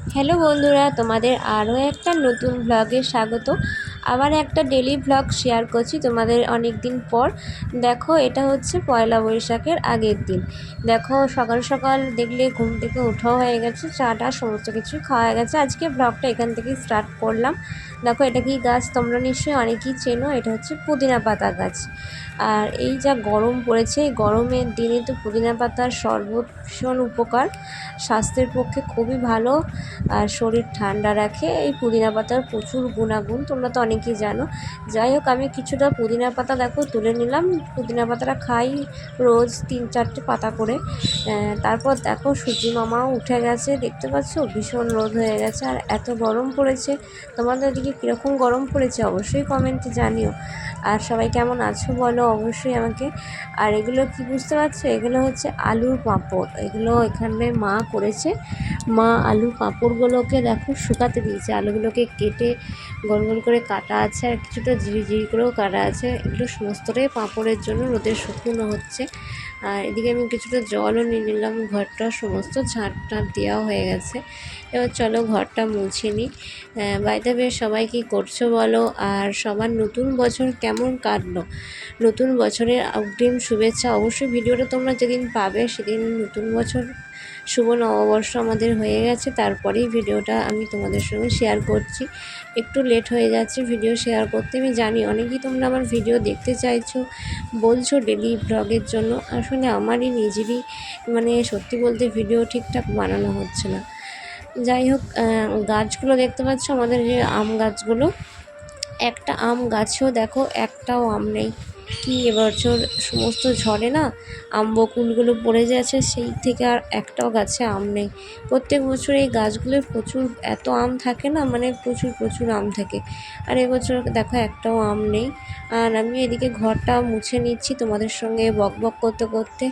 Hello বন্ধুরা, তোমাদের আরও একটা নতুন ব্লগে স্বাগত। আবার একটা ডেলি ব্লগ শেয়ার করছি তোমাদের অনেক দিন পর। দেখো, এটা হচ্ছে পয়লা বৈশাখের আগের দিন। দেখো, সকাল সকাল দেখলে ঘুম থেকে ওঠাও হয়ে গেছে, চাটা সমস্ত কিছু খাওয়া গেছে। আজকে ব্লগটা এখান থেকেই স্টার্ট করলাম। দেখো, এটা কি গাছ তোমরা নিশ্চয়ই অনেকেই চেনো, এটা হচ্ছে পুদিনা পাতা গাছ। আর এই যা গরম পড়েছে, এই গরমের দিনে তো পুদিনা পাতার শরবত ভীষণ উপকার, স্বাস্থ্যের পক্ষে খুবই ভালো আর শরীর ঠান্ডা রাখে। এই পুদিনা পাতার প্রচুর গুণাগুণ তোমরা তো অনেকেই জানো। যাই হোক, আমি কিছুটা পুদিনা পাতা দেখো তুলে নিলাম। পুদিনা পাতাটা খাই রোজ 3-4টে পাতা করে। তারপর দেখো, সূর্যি মামাও উঠে গেছে, দেখতে পাচ্ছ ভীষণ রোদ হয়ে গেছে আর এত গরম পড়েছে। তোমাদের দিকে কীরকম গরম পড়েছে অবশ্যই কমেন্টে জানিও। আর সবাই কেমন আছো বলো অবশ্যই আমাকে। আর এগুলো কি বুঝতে পারছো, এগুলো হচ্ছে আলুর পাঁপড়। এগুলো এখানে মা করেছে। মা আলুর পাঁপড়গুলোকে দেখো শুকাতে দিয়েছে, আলুগুলোকে কেটে গোল গোল করে কাটা আছে আর কিছুটা ঝিরি করেও কাটা আছে। এগুলো সমস্তটাই পাঁপড়ের জন্য রোদে শুকনো হচ্ছে। আর এদিকে আমি কিছুটা জলও নিয়ে নিলাম, ঘরটা সমস্ত ঝাঁট দেওয়া হয়ে গেছে। এবার চলো ঘরটা মুছে নিই। বাইরে বেশ সবাই কী করছো বলো, আর সবার নতুন বছর কেমন কাটলো। নতুন বছরের অগ্রিম শুভেচ্ছা। অবশ্যই ভিডিওটা তোমরা যেদিন পাবে সেদিন নতুন বছর, শুভ নববর্ষ আমাদের হয়ে গেছে। তারপরেই ভিডিওটা আমি তোমাদের সঙ্গে শেয়ার করছি। একটু লেট হয়ে যাচ্ছে ভিডিও শেয়ার করতে, আমি জানি অনেকেই তোমরা আমার ভিডিও দেখতে চাইছো, বলছো ডেলি ব্লগের জন্য। আসলে আমারই নিজেরই সত্যি বলতে ভিডিও ঠিকঠাক বানানো হচ্ছে না। যাই হোক, গাছগুলো দেখতে পাচ্ছ আমাদের যে আম গাছগুলো, একটা আম গাছেও দেখো একটাও আম নেই। কি এবছর সমস্ত ঝড়ে না আম বকুলগুলো পড়ে যাচ্ছে, সেই থেকে আর একটাও গাছে আম নেই। প্রত্যেক বছর এই গাছগুলোর প্রচুর এত আম থাকে না, প্রচুর আম থাকে। আর এবছর দেখো একটাও আম নেই। আর আমি এদিকে ঘরটা মুছে নিচ্ছি তোমাদের সঙ্গে বক বক করতে করতে।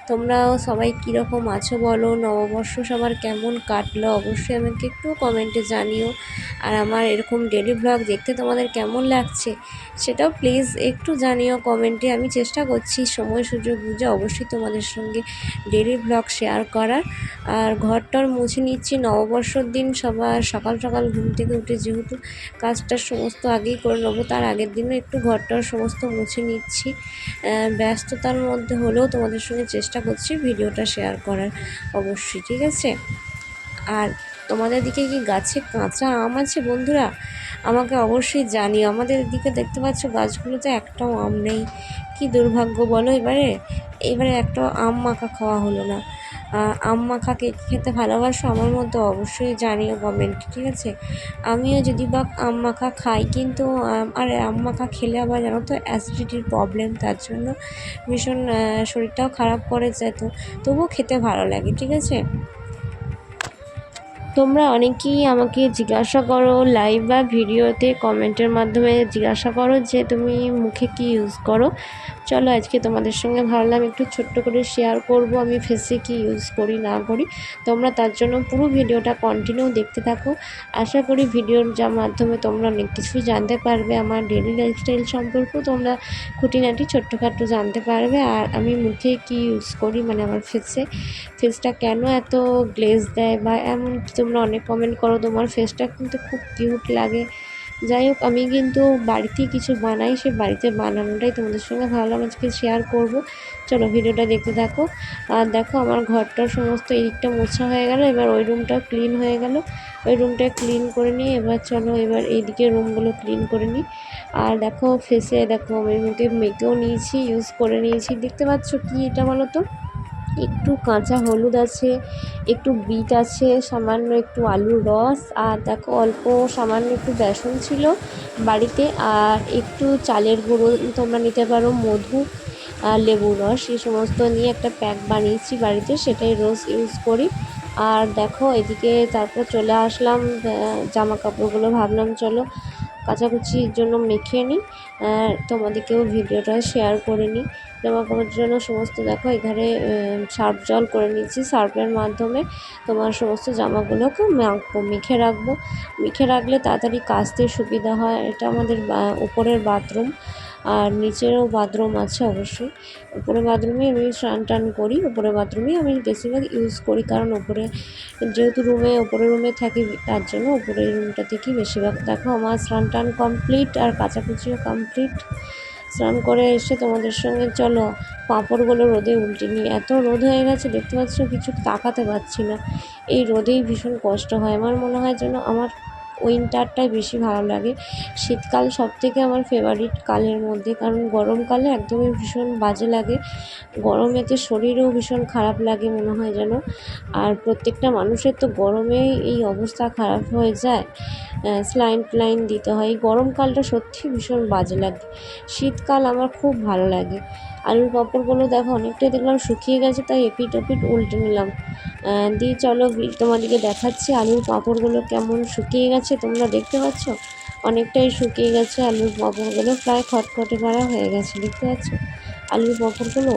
তোমরাও সবাই কীরকম আছো বলো, নববর্ষ সবার কেমন কাটলো অবশ্যই আমাকে একটু কমেন্টে জানিও। আর আমার এরকম ডেলি ব্লগ দেখতে তোমাদের কেমন লাগছে সেটাও প্লিজ একটু জানিও কমেন্টে। আমি চেষ্টা করছি সময় সুযোগ বুঝে অবশ্যই তোমাদের সঙ্গে ডেলি ব্লগ শেয়ার করার। আর ঘরটার মুছে নিচ্ছি, নববর্ষর দিন সবার সকাল সকাল ঘুম থেকে উঠে যেহেতু কাজটা সমস্ত আগেই করে নেবো, তার আগের দিনও একটু ঘরটার সমস্ত মুছে নিচ্ছি। ব্যস্ততার মধ্যে হলেও তোমাদের সঙ্গে চেষ্টা করছি ভিডিওটা শেয়ার করার অবশ্যই, ঠিক আছে। আর তোমাদের দিকে কি গাছে কাঁচা আম আছে বন্ধুরা, আমাকে অবশ্যই জানিও। আমাদের দিকে দেখতে পাচ্ছ গাছগুলোতে একটাও আম নেই, কি দুর্ভাগ্য বলো। এবারে একটাও আম মাখা খাওয়া হলো না। আম মাখা কে খেতে ভালোবাসো আমার মধ্যে অবশ্যই জানিও কমেন্টে, ঠিক আছে। আমিও যদি বা আম মাখা খাই, কিন্তু আর আম মাখা খেলে আবার জানো তো অ্যাসিডিটির প্রবলেম, তার জন্য ভীষণ শরীরটাও খারাপ করে যায়। তবুও খেতে ভালো লাগে, ঠিক আছে। তোমরা অনেকেই আমাকে জিজ্ঞাসা করো লাইভ বা ভিডিওতে, কমেন্টের মাধ্যমে জিজ্ঞাসা করো যে তুমি মুখে কি ইউজ করো। চলো আজকে তোমাদের সঙ্গে ভাবলাম একটু ছোট্ট করে শেয়ার করব আমি ফেসে কি ইউজ করি না করি। তোমরা তার জন্য পুরো ভিডিওটা কন্টিনিউ দেখতে থাকো। আশা করি ভিডিওর মাধ্যমে তোমরা অনেক কিছুই জানতে পারবে, আমার ডেলি লাইফস্টাইল সম্পর্কেও তোমরা খুঁটিনাটি ছোট্টখাট্টো জানতে পারবে। আর আমি মুখে কি ইউজ করি, আমার ফেসটা কেন এত গ্লেজ দেয় বা এমন কি, তোমরা অনেক কমেন্ট করো তোমার ফেসটা কিন্তু খুব কিউট লাগে। যাই হোক, আমি কিন্তু বাড়িতেই কিছু বানাই, সে বাড়িতে বানানোটাই তোমাদের সঙ্গে ভাবলাম আজকে শেয়ার করব। চলো ভিডিওটা দেখতে থাকো। আর দেখো, আমার ঘরটার সমস্ত এদিকটা মোছা হয়ে গেল, এবার ওই রুমটা ক্লিন হয়ে গেল। ওই রুমটা ক্লিন করে নিই, এবার চলো এবার এইদিকে রুমগুলো ক্লিন করে নিই। আর দেখো ফেসে দেখো আমি মুখে মেখেও নিয়েছি, ইউজ করে নিয়েছি। দেখতে পাচ্ছ কি এটা বলো তো, একটু কাঁচা হলুদ আছে, একটু বিট আছে, সামান্য একটু আলুর রস, আর দেখো অল্প সামান্য একটু বেসন ছিল বাড়িতে, আর একটু চালের গুঁড়ো তোমরা নিতে পারো, মধু আর লেবুর রস, এই সমস্ত নিয়ে একটা প্যাক বানিয়েছি বাড়িতে, সেটাই রোজ ইউজ করি। আর দেখো এদিকে তারপর চলে আসলাম জামা কাপড়গুলো, ভাবলাম চলো কাচাকুচির জন্য মেখে নিই, তোমাদেরকেও ভিডিওটা শেয়ার করে নিই। জামা কাপড়ের জন্য সমস্ত দেখো এখানে সার্ফ জল করে নিচ্ছি, সার্ফের মাধ্যমে তোমার সমস্ত জামাগুলোকে মেখে রাখলে তাড়াতাড়ি কাচতে সুবিধা হয়। এটা আমাদের উপরের বাথরুম, আর নিচেরও বাথরুম আছে অবশ্যই। উপরে বাথরুমে আমি স্নান টান করি, উপরে বাথরুমেই আমি বেশিরভাগ ইউজ করি, কারণ ওপরে যেহেতু ওপরের রুমে থাকি তার জন্য উপরের রুমটা থেকেই বেশিরভাগ। দেখো আমার স্নান টান কমপ্লিট আর কাচাকুচিও কমপ্লিট। স্নান করে এসে তোমাদের সঙ্গে চলো পাঁপড়গুলো রোদে উল্টে নিই। এত রোদ হয়ে গেছে দেখতে পাচ্ছ, কিছু তাকাতে পারছি না। এই রোদেই ভীষণ কষ্ট হয়। আমার মনে হয় যেন আমার উইন্টারটাই বেশি ভালো লাগে। শীতকাল সবথেকে আমার ফেভারিট কালের মধ্যে, কারণ গরমকালে একদমই ভীষণ বাজে লাগে। গরমেতে শরীরও ভীষণ খারাপ লাগে মনে হয় যেন। আর প্রত্যেকটা মানুষের তো গরমেই এই অবস্থা খারাপ হয়ে যায়, স্যালাইন ট্যালাইন দিতে হয়। এই গরমকালটা সত্যিই ভীষণ বাজে লাগে। শীতকাল আমার খুব ভালো লাগে। আলুর পাঁপড়গুলো দেখো অনেকটাই দেখলাম শুকিয়ে গেছে, তাই এপিট ওপিট উল্টে নিলাম। দিয়ে চলো তোমাদেরকে দেখাচ্ছি আলুর পাঁপড়গুলো কেমন শুকিয়ে গেছে। তোমরা দেখতে পাচ্ছ অনেকটাই শুকিয়ে গেছে আলুর পাঁপড়গুলো, প্রায় খটখটে করা হয়ে গেছে। দেখতে পাচ্ছ আলুর পাঁপড়গুলো?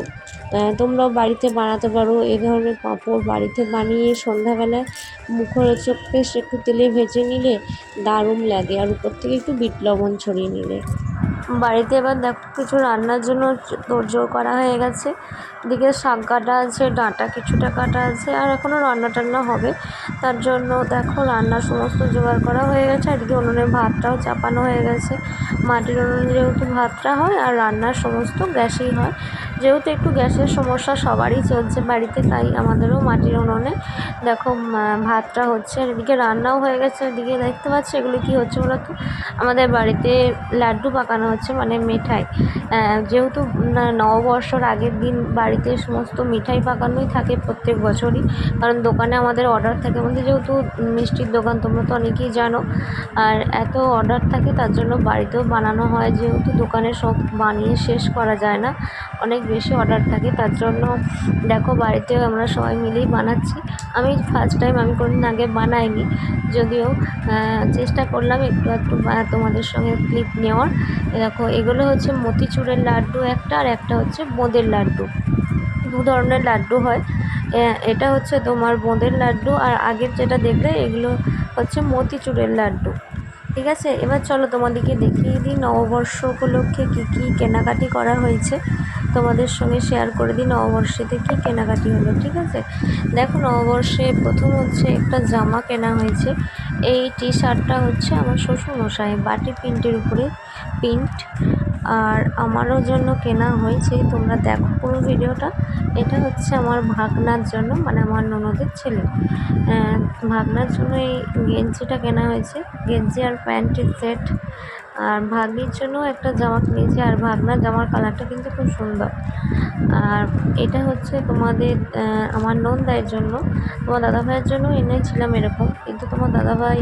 তোমরাও বাড়িতে বানাতে পারো এ ধরনের পাঁপড়। বাড়িতে বানিয়ে সন্ধ্যাবেলায় মুখরোচক বেশ একটু তেলে ভেজে নিলে দারুণ লাগে, আর উপর থেকে একটু বিট লবণ ছড়িয়ে নিলে। বাড়িতে এবার দেখো কিছু রান্নার জন্য তোড়জোড় করা হয়ে গেছে। এদিকে শাক কাটা আছে, ডাঁটা কিছুটা কাটা আছে, আর এখনও রান্না টান্না হবে। তার জন্য দেখো রান্নার সমস্ত জোগাড় করা হয়ে গেছে। এদিকে উনুনে ভাতটাও চাপানো হয়ে গেছে। মাটির উনুনে যেহেতু ভাতটা হয়, আর রান্নার সমস্ত গ্যাসেই হয়। যেহেতু একটু গ্যাসের সমস্যা সবারই চলছে বাড়িতে, তাই আমাদেরও মাটির উনুনে দেখো ভাতটা হচ্ছে। আর এদিকে রান্নাও হয়ে গেছে। এদিকে দেখতে পাচ্ছি এগুলো কী হচ্ছে বলতো, আমাদের বাড়িতে লাড্ডু পাকানো হচ্ছে, মানে মিঠাই। যেহেতু নববর্ষর আগের দিন বাড়িতে সমস্ত মিঠাই পাকানোই থাকে প্রত্যেক বছরই, কারণ দোকানে আমাদের অর্ডার থাকে। আমাদের যেহেতু মিষ্টির দোকান, তোমরা তো অনেকেই জানো। আর এত অর্ডার থাকে তার জন্য বাড়িতেও বানানো হয়, যেহেতু দোকানে সব বানিয়ে শেষ করা যায় না, অনেক বেশি অর্ডার থাকে। তার জন্য দেখো বাড়িতেও আমরা সবাই মিলেই বানাচ্ছি। আমি ফার্স্ট টাইম, আমি কোনোদিন আগে বানাইনি, যদিও চেষ্টা করলাম একটু একটু তোমাদের সঙ্গে ক্লিপ নেওয়ার। দেখো এগুলো হচ্ছে মতিচুরের লাড্ডু একটা, আর একটা হচ্ছে বোঁদের লাড্ডু। দু ধরনের লাড্ডু হয়। এটা হচ্ছে তোমার বোঁদের লাড্ডু, আর আগের যেটা দেখলে এগুলো হচ্ছে মতিচুরের লাড্ডু। ঠিক আছে, এবার চলো তোমাদেরকে দেখিয়ে দিই নববর্ষ উপলক্ষে কী কী কেনাকাটি করা হয়েছে। তোমাদের সঙ্গে শেয়ার করে দিই নববর্ষেতে কী কেনাকাটি হলো। ঠিক আছে, দেখো নববর্ষে প্রথম হচ্ছে একটা জামা কেনা হয়েছে। এই টি শার্টটা হচ্ছে আমার শ্বশুরমশাই বাটি প্রিন্টের উপরে প্রিন্ট, আর আমারও জন্য কেনা হয়েছে। তোমরা দেখো পুরো ভিডিওটা। এটা হচ্ছে আমার ভাগনার জন্য, মানে আমার ননদের ছেলে, ভাগনার জন্য এই গেঞ্জিটা কেনা হয়েছে। গেঞ্জি আর প্যান্টের সেট। আর ভাগ্নির জন্য একটা জামা কিনেছি, আর ভাগনার জামার কালারটা কিন্তু খুব সুন্দর। আর এটা হচ্ছে তোমাদের আমার নন্দাইয়ের জন্য, তোমার দাদাভাইয়ের জন্য এনেছিলাম এরকম, কিন্তু তোমার দাদাভাই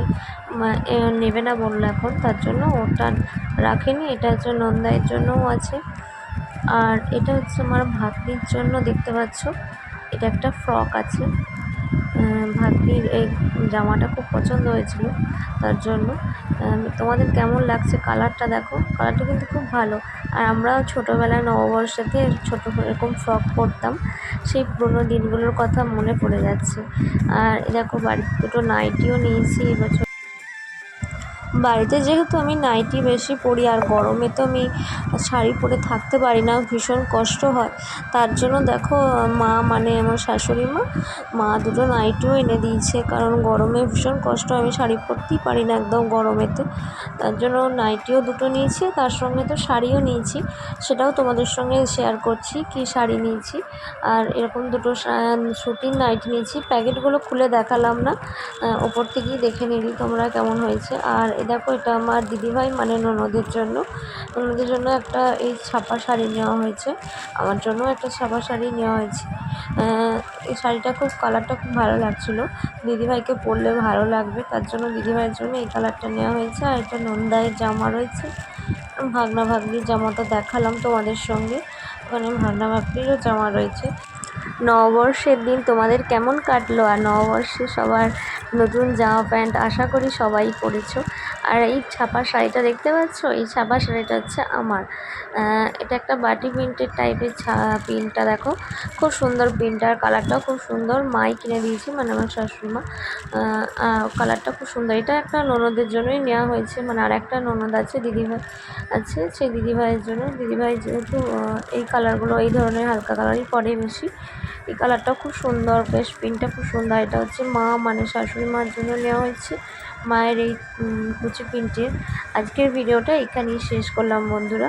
নেবে না বললো এখন, তার জন্য ওটা রাখেনি। এটা হচ্ছে নন্দাইয়ের জন্যও আছে। আর এটা হচ্ছে আমার ভাগ্নির জন্য, দেখতে পাচ্ছ এটা একটা ফ্রক আছে। ভাগ্নির এই জামাটা খুব পছন্দ হয়েছিল, তার জন্য। তোমাদের কেমন লাগছে কালারটা? দেখো কালারটা কিন্তু খুব ভালো। আর আমরাও ছোটোবেলায় নববর্ষেতে ছোটো এরকম ফ্রক পরতাম, সেই পুরোনো দিনগুলোর কথা মনে পড়ে যাচ্ছে। আর দেখো বাড়িতে দুটো নাইটিও নিয়েছি এবছর। বাড়িতে যেহেতু আমি নাইটি বেশি পরি, আর গরমে তো আমি শাড়ি পরে থাকতে পারি না, ভীষণ কষ্ট হয়। তার জন্য দেখো মা, মানে আমার শাশুড়ি মা দুটো নাইটিও এনে দিয়েছে, কারণ গরমে ভীষণ কষ্ট, আমি শাড়ি পরতেই পারি না একদম গরমেতে। তার জন্য নাইটিও দুটো নিয়েছি, তার সঙ্গে তো শাড়িও নিয়েছি, সেটাও তোমাদের সঙ্গে শেয়ার করছি কী শাড়ি নিয়েছি। আর এরকম দুটো সুতির নাইটি নিয়েছি। প্যাকেটগুলো খুলে দেখালাম না, ওপর থেকেই দেখে নিলি তোমরা কেমন হয়েছে। আর দেখো এটা আমার দিদিভাই, মানে ননদের জন্য একটা এই ছাপা শাড়ি নেওয়া হয়েছে। আমার জন্য একটা ছাপা শাড়ি নেওয়া হয়েছে। এই শাড়িটা কালারটা খুব ভালো লাগছিলো, দিদিভাইকে পরলে ভালো লাগবে, তার জন্য দিদিভাইয়ের জন্য এই কালারটা নেওয়া হয়েছে। আর এটা নন্দাইয়ের জামা রয়েছে। ভাগনা ভাগ্নির জামাটা দেখালাম তোমাদের সঙ্গে, ওখানে ভাগনা ভাগ্নিরও জামা রয়েছে। নববর্ষের দিন তোমাদের কেমন কাটলো? আর নববর্ষে সবার নতুন জামা প্যান্ট আশা করি সবাই পরেছো। আর এই ছাপা শাড়িটা দেখতে পাচ্ছ, এই ছাপা শাড়িটা হচ্ছে আমার। এটা একটা বাটি প্রিন্টের টাইপের প্রিন্টটা দেখো, খুব সুন্দর প্রিন্টটার, কালারটাও খুব সুন্দর। মাই কিনে দিয়েছি, মানে আমার শাশুড়িমা। কালারটা খুব সুন্দর। এটা একটা ননদের জন্যই নেওয়া হয়েছে, মানে আর একটা ননদ আছে, দিদিভাই আছে, সেই দিদিভাইয়ের জন্য। দিদিভাই যেহেতু এই কালারগুলো, এই ধরনের হালকা কালারই পরে বেশি। এই কালারটাও খুব সুন্দর, বেশ প্রিন্টটা খুব সুন্দর। এটা হচ্ছে মা, মানে শাশুড়ি মার জন্য নেওয়া হয়েছে, মায়ের এই কুচি প্রিন্টের। আজকের ভিডিওটা এখানেই শেষ করলাম বন্ধুরা।